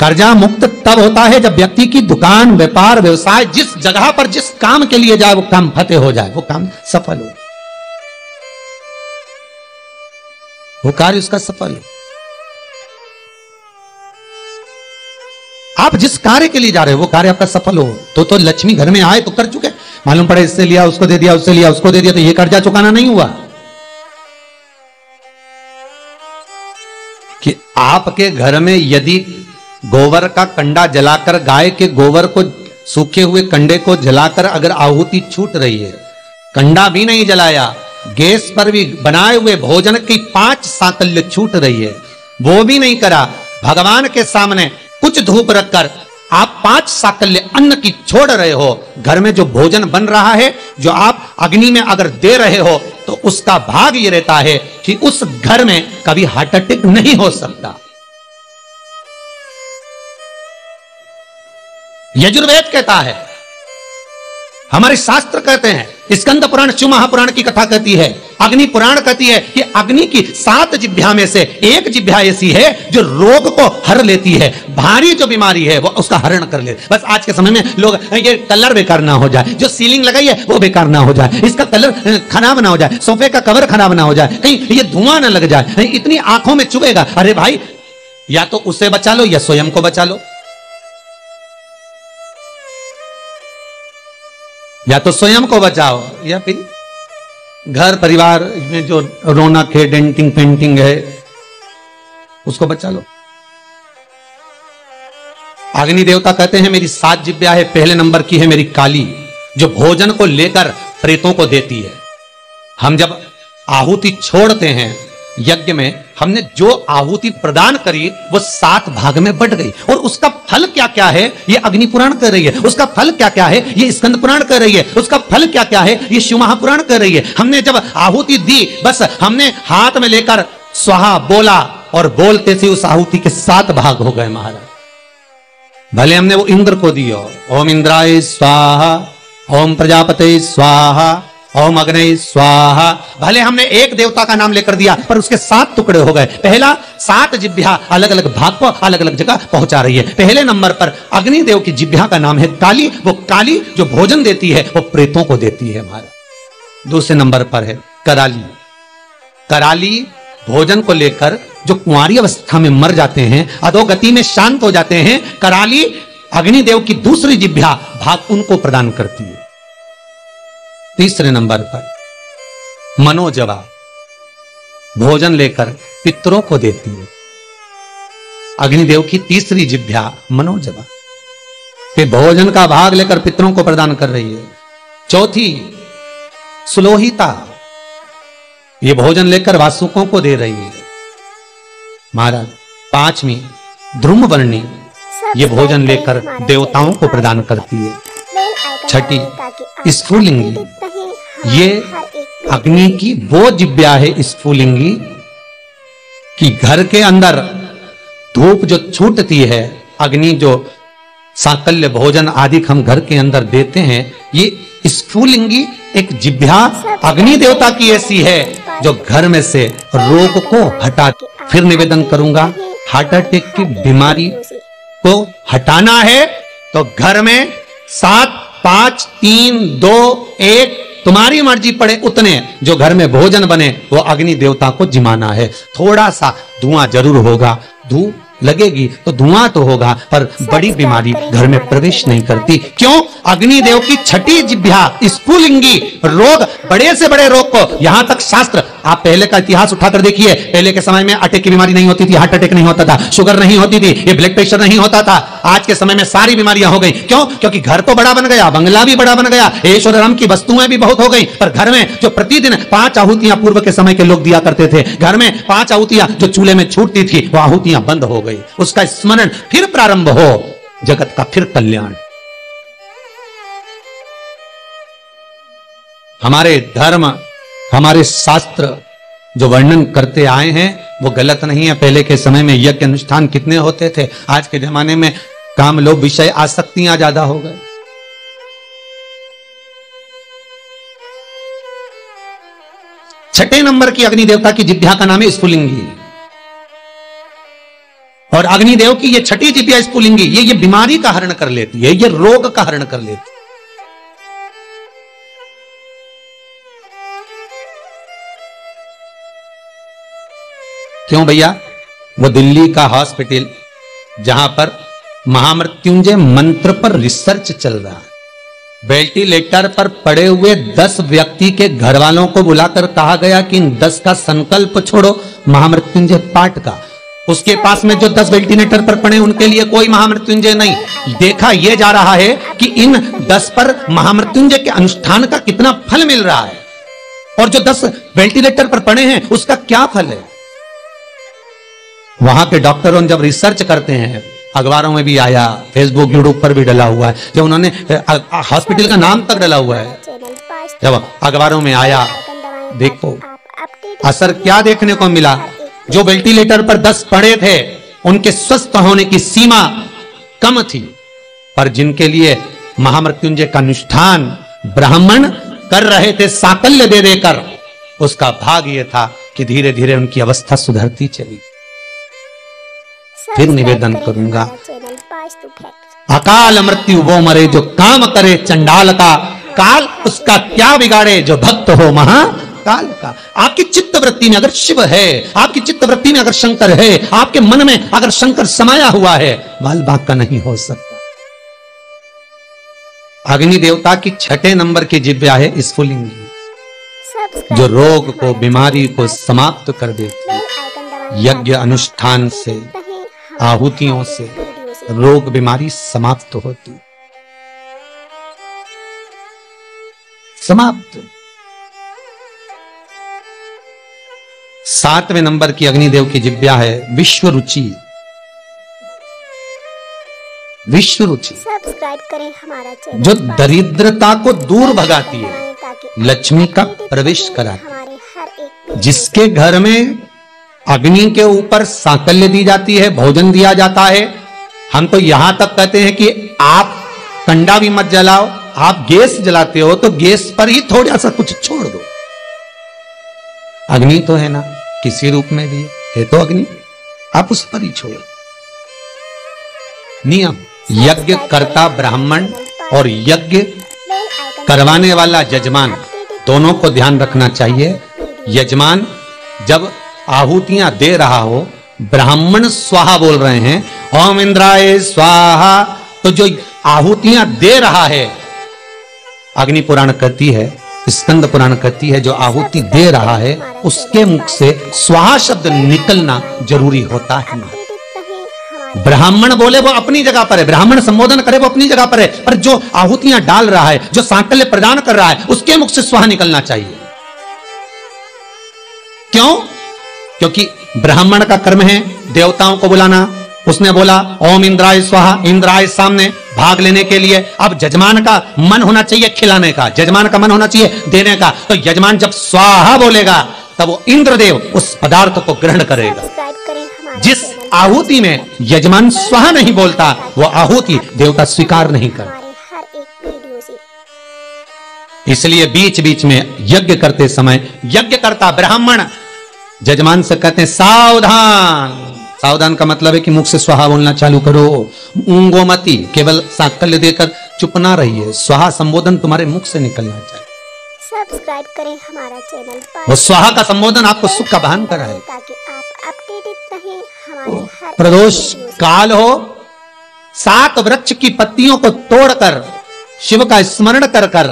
कर्जा मुक्त तब होता है जब व्यक्ति की दुकान, व्यापार, व्यवसाय, जिस जगह पर जिस काम के लिए जाए वो काम फतेह हो जाए, वो काम सफल हो, वो कार्य उसका सफल हो। आप जिस कार्य के लिए जा रहे हो वो कार्य आपका सफल हो तो लक्ष्मी घर में आए तो कर चुके। मालूम पड़े इससे लिया, उसको दे दिया, उससे लिया, उसको दे दिया, तो ये कर्जा चुकाना नहीं हुआ। कि आपके घर में यदि गोबर का कंडा जलाकर, गाय के गोबर को, सूखे हुए कंडे को जलाकर अगर आहुति छूट रही है, कंडा भी नहीं जलाया, गैस पर भी बनाए हुए भोजन की 5 साकल्य छूट रही है, वो भी नहीं करा, भगवान के सामने कुछ धूप रखकर आप 5 साकल्य अन्न की छोड़ रहे हो, घर में जो भोजन बन रहा है, जो आप अग्नि में अगर दे रहे हो, तो उसका भाग ये रहता है कि उस घर में कभी हार्ट अटैक नहीं हो सकता। यजुर्वेद कहता है, हमारे शास्त्र कहते हैं, स्कंद पुराण, शिव महापुराण की कथा कहती है, अग्नि पुराण कहती है कि अग्नि की 7 जिह्वा में से एक जिह्वा ऐसी है जो रोग को हर लेती है, भारी जो बीमारी है वो उसका हरण कर ले। बस आज के समय में लोग ये कलर बेकार ना हो जाए, जो सीलिंग लगाई है वो बेकार ना हो जाए, इसका कलर खराब ना हो जाए, सोफे का कवर खराब ना हो जाए, कहीं ये धुआं ना लग जाए, कहीं इतनी आंखों में चुभेगा। अरे भाई, या तो उसे बचा लो या स्वयं को बचा लो, या तो स्वयं को बचाओ या फिर घर परिवार में जो रौनक है, डेंटिंग पेंटिंग है, उसको बचा लो। अग्नि देवता कहते हैं मेरी 7 जिह्वा है, पहले नंबर की है मेरी काली, जो भोजन को लेकर प्रेतों को देती है। हम जब आहुति छोड़ते हैं यज्ञ में, हमने जो आहुति प्रदान करी वो 7 भाग में बट गई, और उसका फल क्या क्या है ये अग्नि पुराण कह रही है, उसका फल क्या क्या है ये स्कंद पुराण कह रही है, उसका फल क्या क्या है ये शिव महापुराण कह रही है। हमने जब आहुति दी, बस हमने हाथ में लेकर स्वाहा बोला, और बोलते से उस आहुति के 7 भाग हो गए महाराज। भले हमने वो इंद्र को दियो, ओम इंद्राय स्वाहा, ओम प्रजापते स्वाहा, ओम अग्नि स्वाहा, भले हमने एक देवता का नाम लेकर दिया पर उसके 7 टुकड़े हो गए। पहला 7 जिह्वा अलग अलग भाग को अलग अलग जगह पहुंचा रही है। पहले नंबर पर अग्निदेव की जिह्वा का नाम है काली, वो काली जो भोजन देती है वो प्रेतों को देती है हमारा। दूसरे नंबर पर है कराली। कराली भोजन को लेकर जो कुंवारी अवस्था में मर जाते हैं, अधोगति में शांत हो जाते हैं, कराली अग्निदेव की दूसरी जिह्वा भाग उनको प्रदान करती है। तीसरे नंबर पर मनोजवा भोजन लेकर पितरों को देती है, अग्निदेव की तीसरी जिह्वा मनोजवा, फिर भोजन का भाग लेकर पितरों को प्रदान कर रही है। चौथी सुलोहिता, ये भोजन लेकर वासुकों को दे रही है महाराज। 5वीं ध्रुमवर्णी, ये भोजन लेकर देवताओं को प्रदान करती है। 6ठी स्फुलिंगी, ये अग्नि की वो जिह्वा है स्फुलिंगी कि घर के अंदर धूप जो छूटती है, अग्नि जो साकल्य भोजन आदि हम घर के अंदर देते हैं, ये स्फुलिंगी एक जिह्वा अग्नि देवता की ऐसी है जो घर में से रोग को हटा। फिर निवेदन करूंगा, हार्ट अटैक की बीमारी को हटाना है तो घर में 7, 5, 3, 2, 1 तुम्हारी मर्जी पड़े उतने जो घर में भोजन बने वो अग्नि देवता को जिमाना है। थोड़ा सा धुआं जरूर होगा, धूप लगेगी तो धुआं तो होगा, पर बड़ी बीमारी घर में प्रवेश नहीं करती। क्यों? अग्निदेव की 6ठी जिह्वा स्फुलिंगी रोग, बड़े से बड़े रोग को, यहां तक शास्त्र, आप पहले का इतिहास उठाकर देखिए, पहले के समय में अटैक की बीमारी नहीं होती थी, हार्ट अटैक नहीं होता था, शुगर नहीं होती थी, ये ब्लड प्रेशर नहीं होता था। आज के समय में सारी बीमारियां हो गई। क्यों? क्योंकि घर तो बड़ा बन गया, बंगला भी बड़ा बन गया, ऐश्वर्य राम की वस्तुएं भी बहुत हो गई, पर घर में जो प्रतिदिन 5 आहुतियां पूर्व के समय के लोग दिया करते थे, घर में 5 आहुतियां जो चूल्हे में छूटती थी वो आहुतियां बंद हो गई। उसका स्मरण फिर प्रारंभ हो, जगत का फिर कल्याण। हमारे धर्म, हमारे शास्त्र जो वर्णन करते आए हैं वो गलत नहीं है। पहले के समय में यज्ञ अनुष्ठान कितने होते थे, आज के जमाने में काम, लोभ, विषय, आसक्तियां ज्यादा हो गए। छठे नंबर की अग्नि देवता की जिह्वा का नाम है स्फुलिंगी, और अग्निदेव की ये छठी जिब्या स्फुलिंगी ये बीमारी का हरण कर लेती है, ये रोग का हरण कर लेती है। क्यों भैया? वो दिल्ली का हॉस्पिटल जहां पर महामृत्युंजय मंत्र पर रिसर्च चल रहा है, वेंटिलेटर पर पड़े हुए 10 व्यक्ति के घर वालों को बुलाकर कहा गया कि इन 10 का संकल्प छोड़ो महामृत्युंजय पाठ का। उसके पास में जो 10 वेंटिलेटर पर पड़े उनके लिए कोई महामृत्युंजय नहीं। देखा यह जा रहा है कि इन 10 पर महामृत्युंजय के अनुष्ठान का कितना फल मिल रहा है, और जो 10 वेंटिलेटर पर पड़े हैं उसका क्या फल है। वहां के डॉक्टरों जब रिसर्च करते हैं, अखबारों में भी आया, फेसबुक यूट्यूब पर भी डला हुआ है, जब उन्होंने हॉस्पिटल का नाम तक डला हुआ है, जब अखबारों में आया, देखो असर क्या देखने को मिला। जो वेंटिलेटर पर 10 पड़े थे उनके स्वस्थ होने की सीमा कम थी, पर जिनके लिए महामृत्युंजय का अनुष्ठान ब्राह्मण कर रहे थे साकल्य दे देकर, उसका भाग यह था कि धीरे धीरे उनकी अवस्था सुधरती चली। फिर निवेदन करूंगा, अकाल मृत्यु वो मरे जो काम करे चंडाल का, काल उसका क्या बिगाड़े जो भक्त हो महाकाल का। आपकी चित्त वृत्ति में अगर शिव है, आपकी चित्त वृत्ति में अगर शंकर है, आपके मन में अगर शंकर समाया हुआ है, बाल बाग का नहीं हो सकता। अग्नि देवता की 6 नंबर की जिब्या है स्फुलिंगी, जो रोग को, बीमारी को समाप्त कर देती है। यज्ञ अनुष्ठान से, आहुतियों से रोग बीमारी समाप्त होती, समाप्त। 7वें नंबर की अग्निदेव की जिब्या है विश्व रुचि। विश्व रुचि सब्सक्राइब करें हमारा चैनल, जो दरिद्रता को दूर भगाती है, लक्ष्मी का प्रवेश कराती है। जिसके घर में अग्नि के ऊपर सांकल्य दी जाती है, भोजन दिया जाता है, हम तो यहां तक कहते हैं कि आप कंडा भी मत जलाओ, आप गैस जलाते हो तो गैस पर ही थोड़ा सा कुछ छोड़ दो। अग्नि तो है ना, किसी रूप में भी है तो अग्नि, आप उस पर ही छोड़ो। नियम, यज्ञ करता ब्राह्मण और यज्ञ करवाने वाला यजमान दोनों को ध्यान रखना चाहिए। यजमान जब आहुतियां दे रहा हो, ब्राह्मण स्वाहा बोल रहे हैं, ओम इंद्राय स्वाहा, तो जो आहुतियां दे रहा है, अग्नि पुराण कहती है, स्कंद पुराण कहती है, जो आहुति दे रहा है उसके मुख से स्वाहा शब्द निकलना जरूरी होता है। ब्राह्मण बोले वो अपनी जगह पर है, ब्राह्मण संबोधन करे वो अपनी जगह पर है, पर जो आहुतियां डाल रहा है, जो सांकल्य प्रदान कर रहा है, उसके मुख से स्वाहा निकलना चाहिए। क्यों? क्योंकि ब्राह्मण का कर्म है देवताओं को बुलाना। उसने बोला ओम इंद्राय स्वाहा, इंद्राय सामने भाग लेने के लिए। अब यजमान का मन होना चाहिए खिलाने का, यजमान का मन होना चाहिए देने का। तो यजमान जब स्वाहा बोलेगा तब वो इंद्रदेव उस पदार्थ को ग्रहण करेगा। जिस आहुति में यजमान स्वाहा नहीं बोलता, वो आहुति देवता स्वीकार नहीं करता। इसलिए बीच बीच में यज्ञ करते समय यज्ञ करता ब्राह्मण यजमान से कहते हैं सावधान। सावधान का मतलब है कि मुख से स्वाहा बोलना चालू करो, ऊंगो मती, केवल सांकल्य देकर चुप ना रहिए, स्वाहा संबोधन तुम्हारे मुख से निकलना चाहिए। सब्सक्राइब करें हमारा चैनल, वो स्वाहा का संबोधन आपको सुख का बहन कराए, ताकि आप अपडेटेड रहें हमारे हर प्रदोष काल हो। 7 वृक्ष की पत्तियों को तोड़कर शिव का स्मरण कर कर,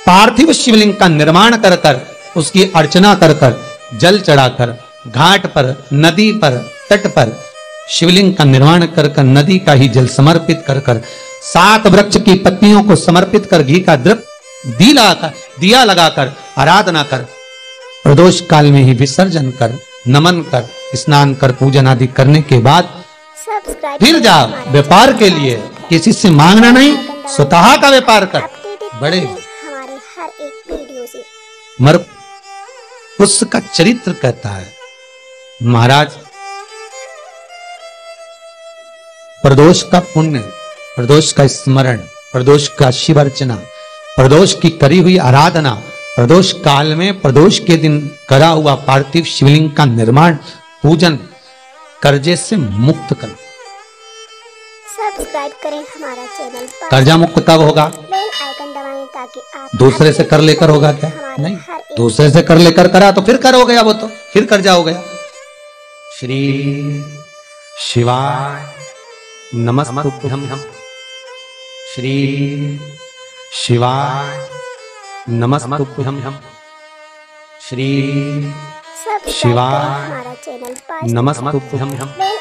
पार्थिव शिवलिंग का निर्माण कर कर, उसकी अर्चना कर कर, जल चढ़ाकर, घाट पर, नदी पर, तट पर शिवलिंग का निर्माण कर कर, नदी का ही जल समर्पित कर कर, 7 वृक्ष की पत्तियों को समर्पित कर, घी का द्रव्य दिया लगाकर आराधना कर, प्रदोष काल में ही विसर्जन कर, नमन कर, स्नान कर, पूजन आदि करने के बाद फिर जा व्यापार के लिए। किसी से मांगना नहीं, स्वतः का व्यापार कर। बड़े हमारे हर एक वीडियो से मर उसका चरित्र कहता है महाराज, प्रदोष का पुण्य, प्रदोष का स्मरण, प्रदोष का शिव अर्चना, प्रदोष की करी हुई आराधना, प्रदोष काल में प्रदोष के दिन करा हुआ पार्थिव शिवलिंग का निर्माण, पूजन कर्जे से मुक्त कर सब्सक्राइब करें हमारा चैनल, कर्जा मुक्त कब होगा? बेल आइकन दबाएं ताकि आप दूसरे से कर लेकर होगा क्या? हमारे नहीं, हर एक दूसरे से कर लेकर करा तो फिर कर हो गया, वो तो फिर कर्जा हो गया। श्री शिवाय नमस्तुभ्यं। श्री शिवाय नमस्तुभ्यं। श्री सब्सक्राइब शिवाय करें हमारा चैनल, नमस्तुभ्यं। बेल